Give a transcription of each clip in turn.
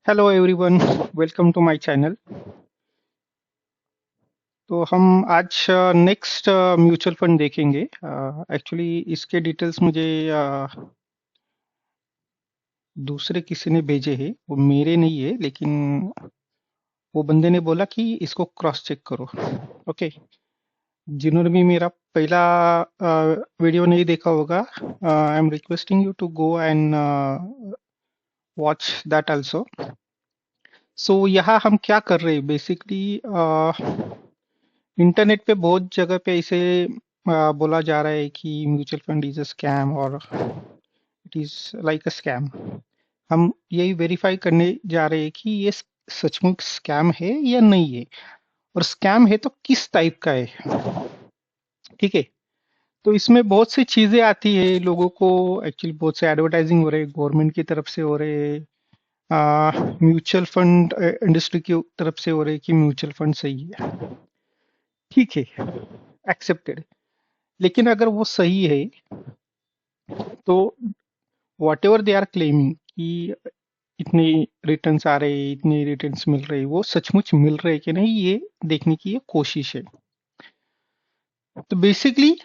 Hello everyone, welcome to my channel. तो हम आज नेक्स्ट म्यूचुअल फंड देखेंगे। एक्चुअली इसके डिटेल्स मुझे दूसरे किसी ने भेजे हैं, वो मेरे नहीं है, लेकिन वो बंदे ने बोला कि इसको क्रॉस चेक करो। ओके, जिन्होंने भी मेरा पहला वीडियो नहीं देखा होगा, I am requesting you to go and watch that also. So यहाँ हम क्या कर रहे हैं बेसिकली, इंटरनेट पे बहुत जगह पे इसे बोला जा रहा है कि mutual fund is a scam और it is like a scam. हम यही वेरीफाई करने जा रहे हैं कि ये सचमुच स्कैम है या नहीं है, और स्कैम है तो किस टाइप का है। ठीक है, तो इसमें बहुत सी चीजें आती है लोगों को। एक्चुअली बहुत से एडवर्टाइजिंग हो रहे हैं, गवर्नमेंट की तरफ से हो रहे हैं, म्यूचुअल फंड इंडस्ट्री की तरफ से हो रहे हैं कि म्यूचुअल फंड सही है। ठीक है, एक्सेप्टेड। लेकिन अगर वो सही है तो whatever they are claiming कि इतने रिटर्न्स आ रहे, इतने रिटर्न्स मिल रहे, वो सचमुच मिल रहे कि नहीं, ये देखने की ये कोशिश है। तो basically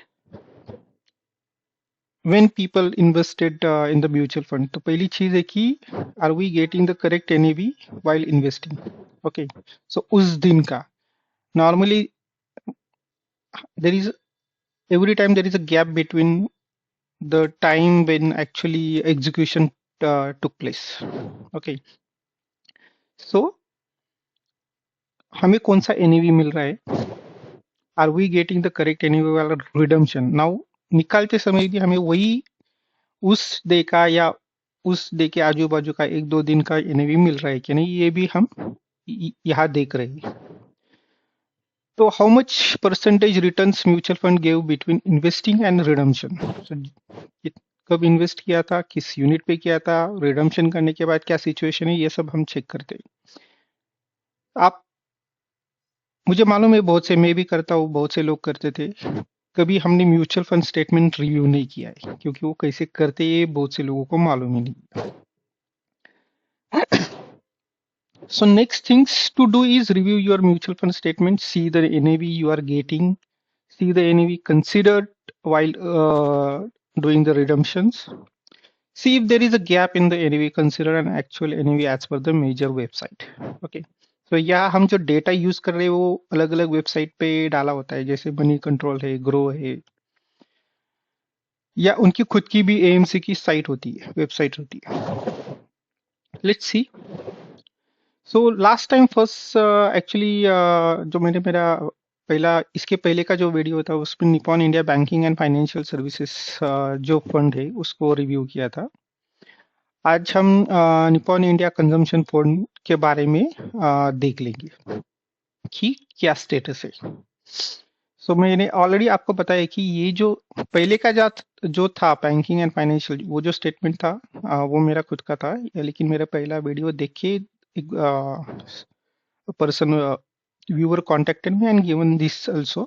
when people invested in the mutual fund, तो पहली चीज है कि are we getting the correct NAV while investing. Okay, so उस दिन का normally there is every time there is a gap between the time when actually execution took place. Okay, so हमें कौन सा एनईवी मिल रहा है, are we getting the correct NAV वाला रिडम्पशन। नाउ निकालते समय भी हमें वही उस डे का या उस डे के आजू बाजू का एक दो दिन का एनईवी मिल रहा है कि नहीं, ये भी हम यहाँ देख रहे हैं। तो how much percentage returns mutual fund gave between investing and redemption. कब इन्वेस्ट किया था, किस यूनिट पे किया था, रिडम्पशन करने के बाद क्या सिचुएशन है, ये सब हम चेक करते हैं। आप, मुझे मालूम है बहुत से, मैं भी करता हूँ, बहुत से लोग करते थे। कभी हमने म्यूचुअल फंड स्टेटमेंट रिव्यू नहीं किया है, क्योंकि वो कैसे करते हैं बहुत से लोगों को मालूम ही नहीं। So next things to do is review your mutual fund statement, see the NAV you are getting, see the NAV considered while doing the redemptions, see if there is a gap in the NAV considered and actual NAV as per the major website. Okay, तो यहाँ हम जो data use कर रहे हैं वो अलग अलग वेबसाइट पे डाला होता है, जैसे मनी कंट्रोल है, ग्रो है, या उनकी खुद की भी एएमसी की साइट होती है, वेबसाइट होती है। Let's see. So last time first actually जो मैंने मेरा पहला, इसके पहले का जो वीडियो था उसमें Nippon India banking and financial services जो फंड है उसको रिव्यू किया था। आज हम निपॉन इंडिया कंजम्पशन फंड के बारे में देख लेंगे कि क्या स्टेटस है। सो मैंने ऑलरेडी आपको बताया कि ये जो पहले का जो था बैंकिंग एंड फाइनेंशियल, वो जो स्टेटमेंट था वो मेरा खुद का था, लेकिन मेरा पहला वीडियो देख के एक person, viewer contacted me and given this also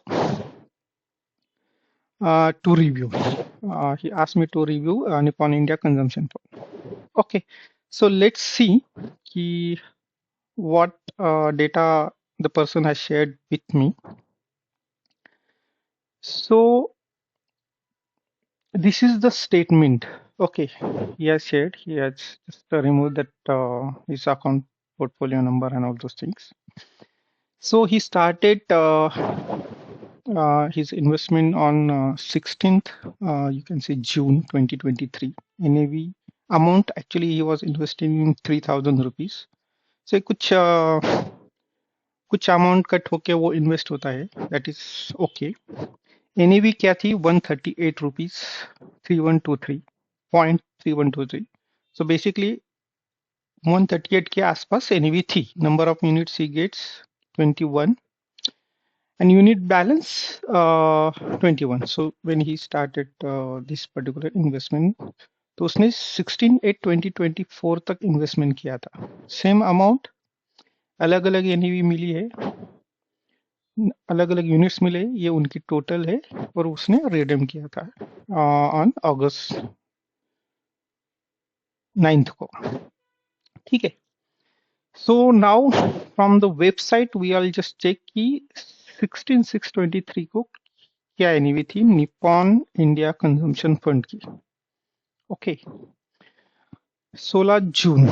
to review. He asked me to review Nippon India consumption fund. Okay, so let's see ki what data the person has shared with me. So this is the statement. Okay, he has shared, he has just removed that his account portfolio number and all those things. So he started his investment on 16th, you can say June 2023. NAV amount, actually he was investing in 3,000 rupees. So कुछ amount cut होके वो invest होता है, that is okay. NAV क्या थी, 138 rupees 3123.3123। So basically 138 के आसपास NAV थी। नंबर ऑफ यूनिट्स ही gets 21 and unit balance 21. So when he started this particular investment, तो उसने 16/8/2024 तक इन्वेस्टमेंट किया था। सेम अमाउंट, अलग अलग एनईवी मिली है, अलग अलग यूनिट्स मिले, ये उनकी टोटल है, और उसने रिडीम किया था ऑन अगस्त 9 को। ठीक है, So now from the website we'll just check कि 16,623 को क्या एनईवी थी निप्पॉन इंडिया कंजम्पशन फंड की. Okay, 16 June.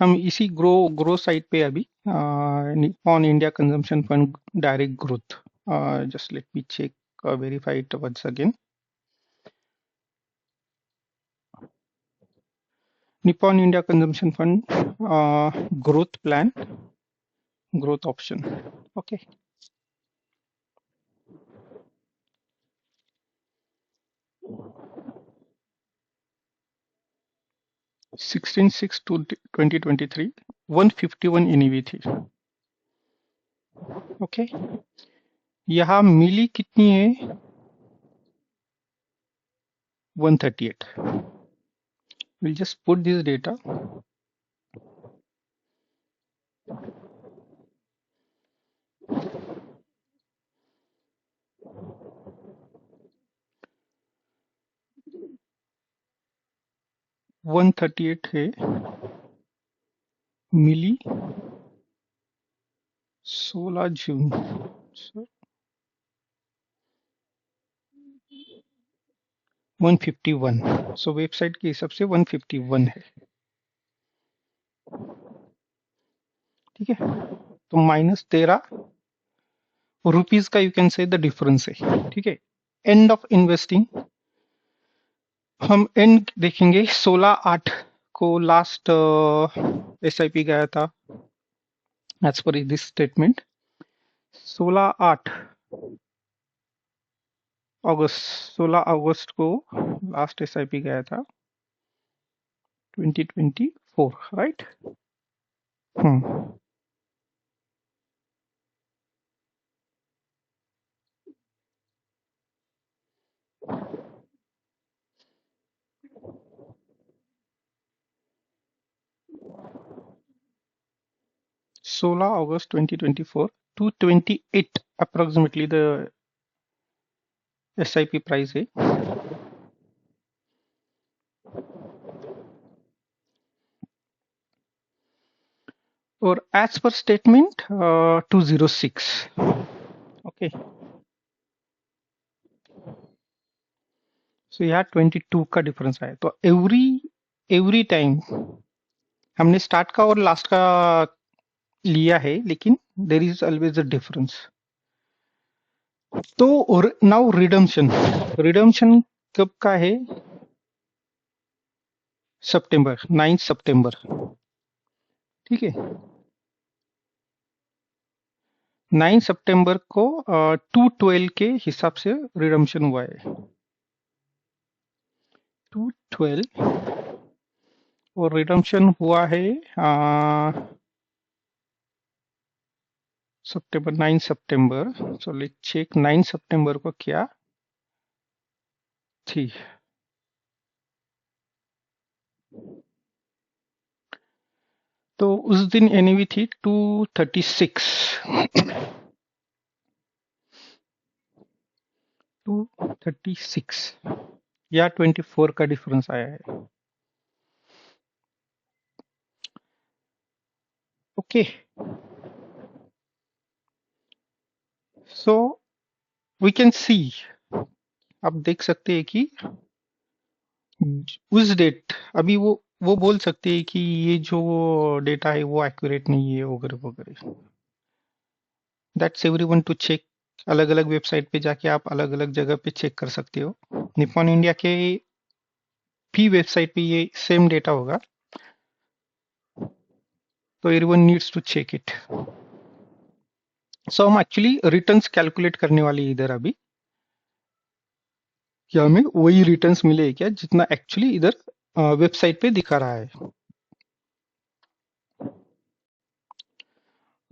हम इसी ग्रो साइट पे अभी Nippon India consumption fund direct growth. Just let me check verify it once again. Nippon India Consumption Fund growth plan, growth option. Okay. 16/6/2023 151 NEV थी. Okay, यहाँ मिली कितनी है 138. We'll just put this data. One 138 है मिली 16 जून. So 151. So website के हिसाब से 151 है. ठीक है, तो -13 रुपीज का you can say the difference है. ठीक है, एंड ऑफ इन्वेस्टिंग हम एंड देखेंगे 16/8 को लास्ट एसआईपी गया था एज पर दिस स्टेटमेंट. 16/8 16 अगस्त को लास्ट एसआईपी गया था 2024, right. 16 August 2024 to 28 approximately the SIP price है. और एज पर स्टेटमेंट 206. ओके, सो यहाँ 22 का डिफरेंस आया. तो एवरी टाइम हमने स्टार्ट का और लास्ट का लिया है, लेकिन there is always a difference. तो नाउ रिडम्शन कब का है? सितंबर, 9 सितंबर. ठीक है, 9 सितंबर को 212 के हिसाब से रिडम्शन हुआ है. 212 और रिडम्शन हुआ है सितंबर, 9 सितंबर. सो लेट्स चेक 9 सितंबर को क्या थी. तो उस दिन एनईवी थी 236. 236 या 24 का डिफरेंस आया है. Okay, so we can see, आप देख सकते हैं कि उस डेट अभी वो बोल सकते हैं कि ये जो डेटा है वो एक्यूरेट नहीं है वगैरह वगैरह. That's everyone to check. अलग अलग वेबसाइट पे जाके आप अलग अलग जगह पे चेक कर सकते हो. निप्पॉन इंडिया के भी वेबसाइट पे ये सेम डेटा होगा, तो everyone needs to check it. So हम एक्चुअली रिटर्न्स कैलकुलेट करने वाले इधर अभी, क्या हमें वही रिटर्न्स मिले क्या जितना एक्चुअली इधर वेबसाइट पे दिखा रहा है.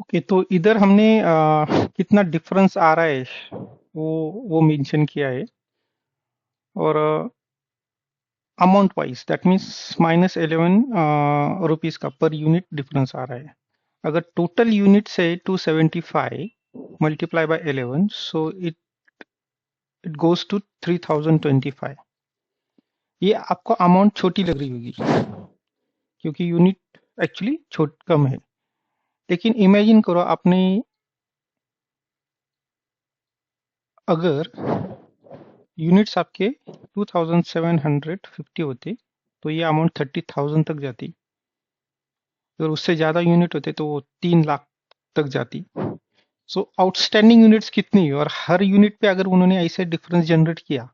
ओके, तो इधर हमने कितना डिफरेंस आ रहा है वो मेंशन किया है. और amount wise that means -11 rupees का पर यूनिट डिफरेंस आ रहा है. अगर टोटल यूनिट से 275 multiply by 11, so it it goes to 3025। ये आपको अमाउंट छोटी लग रही होगी क्योंकि यूनिट एक्चुअली छोट कम है, लेकिन इमेजिन करो आपने अगर यूनिट्स आपके 2750 होते तो ये अमाउंट 30,000 तक जाती। अगर उससे ज्यादा यूनिट होते तो वो 3 लाख तक जाती। सो आउटस्टैंडिंग यूनिट्स कितनी है, और हर यूनिट पे अगर उन्होंने ऐसे डिफरेंस जनरेट किया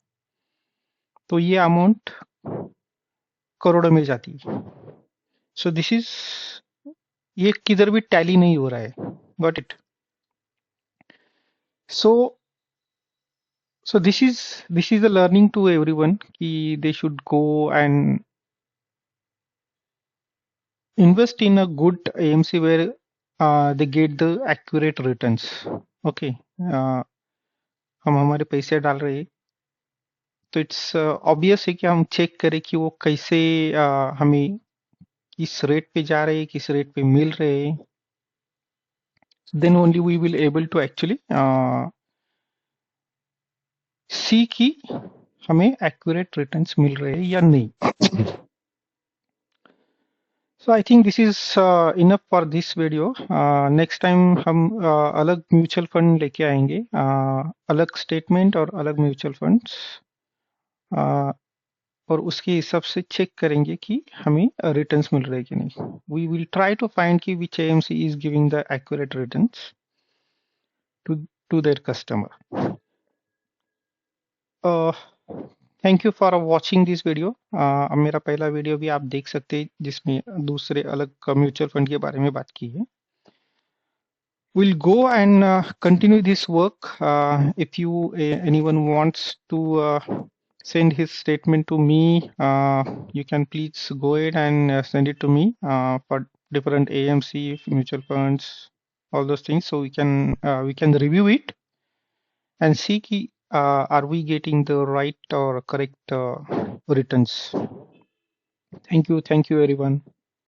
तो ये अमाउंट करोड़ों में जाती। सो दिस इज, ये किधर भी टैली नहीं हो रहा है। Got it? So this is a learning to everyone कि they should go and invest in a good AMC where they get the accurate returns. Okay, हम हमारे पैसे डाल रहे हैं तो इट्स ऑब्वियस है कि हम चेक करें कि वो कैसे हमें किस रेट पे जा रहे हैं, किस रेट पे मिल रहे हैं। Then only we will able to actually see कि हमें एक्यूरेट रिटर्न्स मिल रहे हैं या नहीं। So I think this is enough for this video. Next time हम अलग म्यूचुअल फंड लेके आएंगे, अलग स्टेटमेंट और अलग म्यूचुअल फंड्स, और उसके हिसाब से चेक करेंगे कि हमें रिटर्न्स मिल रहे हैं कि नहीं। We will try to find कि which AMC is giving the accurate returns to their customer. Thank you for watching this video. मेरा पहला वीडियो भी आप देख सकते हैं जिसमें दूसरे अलग म्यूचुअल फंड के बारे में बात की है। We'll go and continue this work. If anyone wants to send his statement to me, you can please go ahead and send it to me for different AMC mutual funds, all those things, so we can review it and see are we getting the right or correct returns. Thank you everyone.